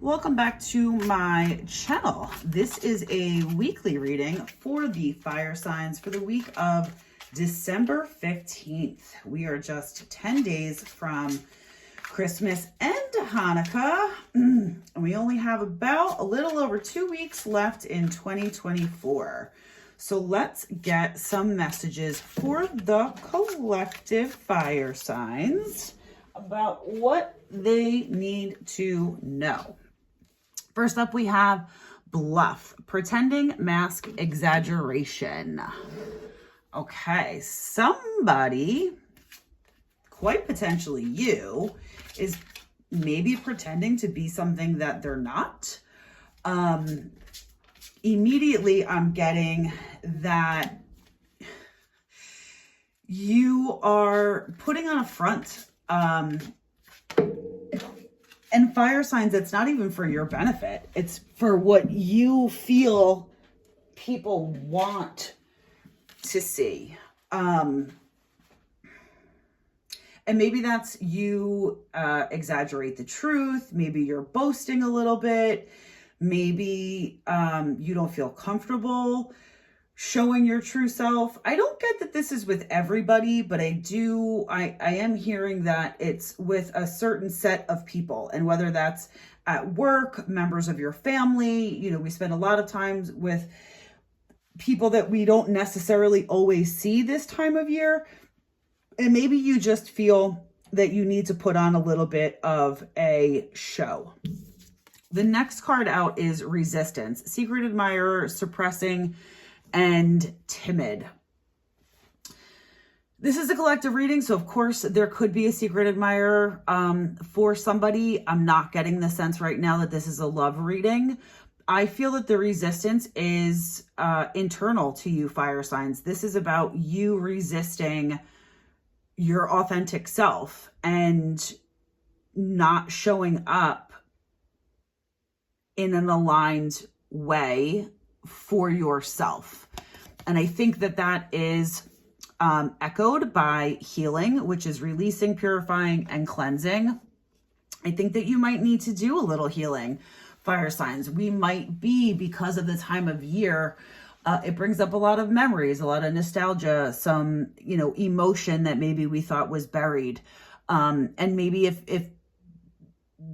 Welcome back to my channel. This is a weekly reading for the fire signs for the week of December 15th. We are just 10 days from Christmas and Hanukkah. And we only have about a little over 2 weeks left in 2024. So let's get some messages for the collective fire signs about what they need to know. First up, we have bluff, pretending, mask, exaggeration. Okay, somebody, quite potentially you, is maybe pretending to be something that they're not. Immediately, I'm getting that you are putting on a front. And fire signs, it's not even for your benefit. It's for what you feel people want to see. And maybe that's you exaggerate the truth. Maybe you're boasting a little bit. Maybe you don't feel comfortable showing your true self. I don't get that this is with everybody, but I am hearing that it's with a certain set of people, and whether that's at work, members of your family, we spend a lot of times with people that we don't necessarily always see this time of year. And maybe you just feel that you need to put on a little bit of a show. The next card out is resistance, secret admirer, suppressing, and timid. This is a collective reading, so of course there could be a secret admirer for somebody. I'm not getting the sense right now that this is a love reading. I feel that the resistance is internal to you, fire signs. This is about you resisting your authentic self and not showing up in an aligned way for yourself. And I think that that is echoed by healing, which is releasing, purifying, and cleansing. I think that you might need to do a little healing, fire signs. We might be, because of the time of year, it brings up a lot of memories, a lot of nostalgia, some, emotion that maybe we thought was buried. And maybe if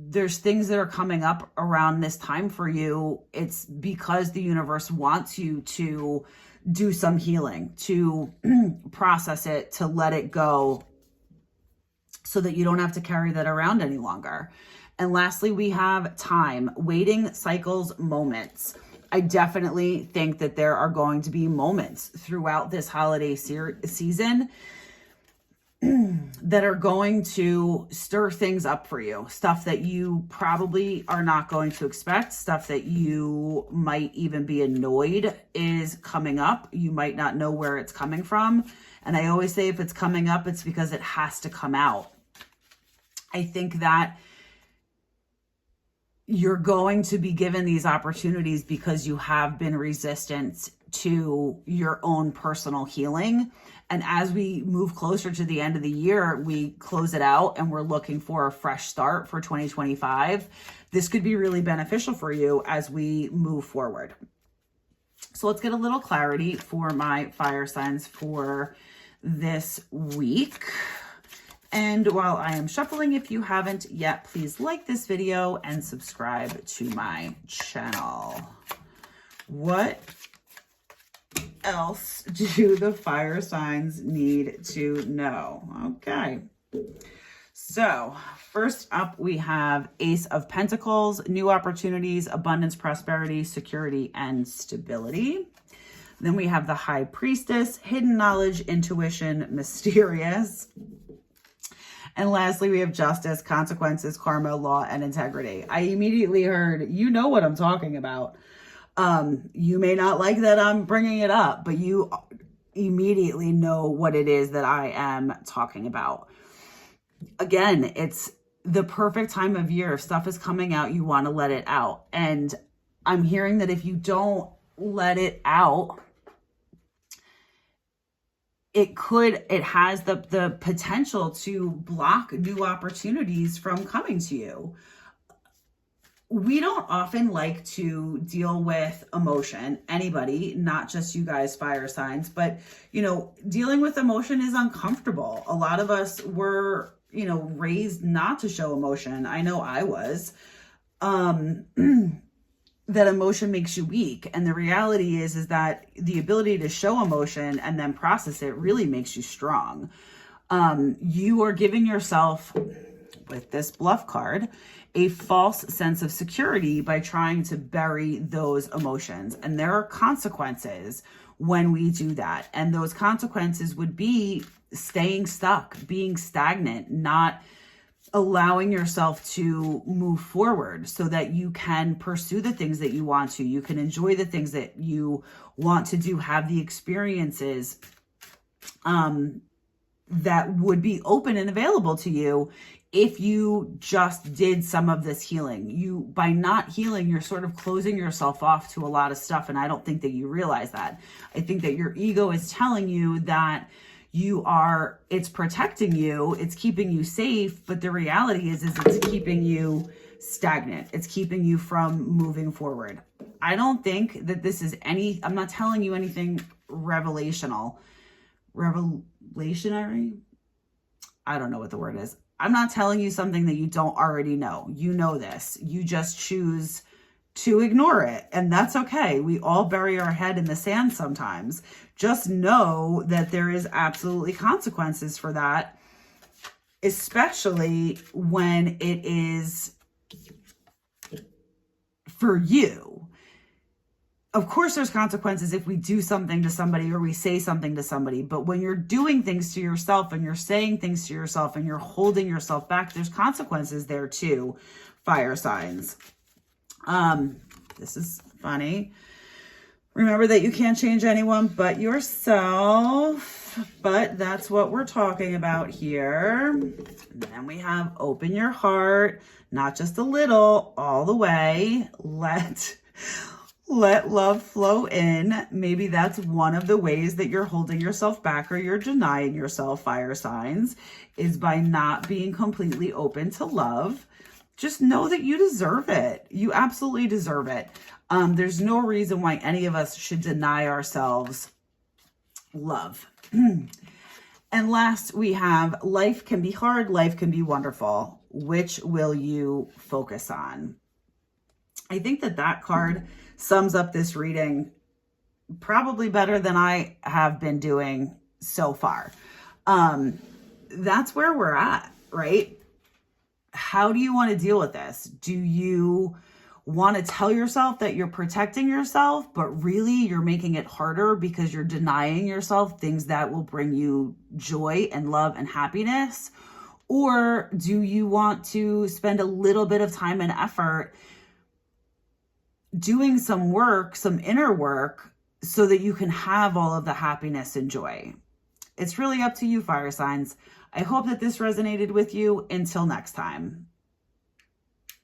there's things that are coming up around this time for you, it's because the universe wants you to do some healing, to process it, to let it go, so that you don't have to carry that around any longer. And lastly, we have time, waiting, cycles, moments. I definitely think that there are going to be moments throughout this holiday season that are going to stir things up for you. Stuff that you probably are not going to expect, stuff that you might even be annoyed is coming up. You might not know where it's coming from. And I always say, if it's coming up, it's because it has to come out. I think that you're going to be given these opportunities because you have been resistant to your own personal healing. And as we move closer to the end of the year, we close it out and we're looking for a fresh start for 2025. This could be really beneficial for you as we move forward. So let's get a little clarity for my fire signs for this week. And while I am shuffling, if you haven't yet, please like this video and subscribe to my channel. What else do the fire signs need to know? Okay. So first up, we have Ace of Pentacles, new opportunities, abundance, prosperity, security, and stability. Then we have the High Priestess, hidden knowledge, intuition, mysterious. And lastly, we have justice, consequences, karma, law, and integrity. I immediately heard, you know what I'm talking about. You may not like that I'm bringing it up, but you immediately know what it is that I am talking about. Again, it's the perfect time of year. If stuff is coming out, you want to let it out. And I'm hearing that if you don't let it out, it has the potential to block new opportunities from coming to you. We don't often like to deal with emotion, anybody, not just you guys, fire signs, but, you know, dealing with emotion is uncomfortable. A lot of us were, you know, raised not to show emotion. I know I was. That emotion makes you weak. And the reality is that the ability to show emotion and then process it really makes you strong. You are giving yourself, with this bluff card, a false sense of security by trying to bury those emotions. And there are consequences when we do that. And those consequences would be staying stuck, being stagnant, not allowing yourself to move forward so that you can pursue the things that you want to. You can enjoy the things that you want to do, have the experiences that would be open and available to you if you just did some of this healing. You, by not healing, you're sort of closing yourself off to a lot of stuff. And I don't think that you realize that. I think that your ego is telling you that it's protecting you, it's keeping you safe, but the reality is it's keeping you stagnant. It's keeping you from moving forward. I don't think that this is I'm not telling you anything revelationary. I don't know what the word is. I'm not telling you something that you don't already know. You know this. You just choose to ignore it, and that's okay. We all bury our head in the sand sometimes. Just know that there is absolutely consequences for that, especially when it is for you. Of course, there's consequences if we do something to somebody or we say something to somebody, but when you're doing things to yourself and you're saying things to yourself and you're holding yourself back, there's consequences there too, fire signs. This is funny. Remember that you can't change anyone but yourself, but that's what we're talking about here. And then we have open your heart, not just a little, all the way. Let love flow in. Maybe that's one of the ways that you're holding yourself back or you're denying yourself, fire signs, is by not being completely open to love. Just know that you deserve it. You absolutely deserve it. There's no reason why any of us should deny ourselves love. And last, we have life can be hard, life can be wonderful. Which will you focus on? I think that card sums up this reading probably better than I have been doing so far. That's where we're at, right? How do you want to deal with this? Do you want to tell yourself that you're protecting yourself, but really you're making it harder because you're denying yourself things that will bring you joy and love and happiness? Or do you want to spend a little bit of time and effort doing some work, some inner work, so that you can have all of the happiness and joy? It's really up to you, fire signs. I hope that this resonated with you. Until next time.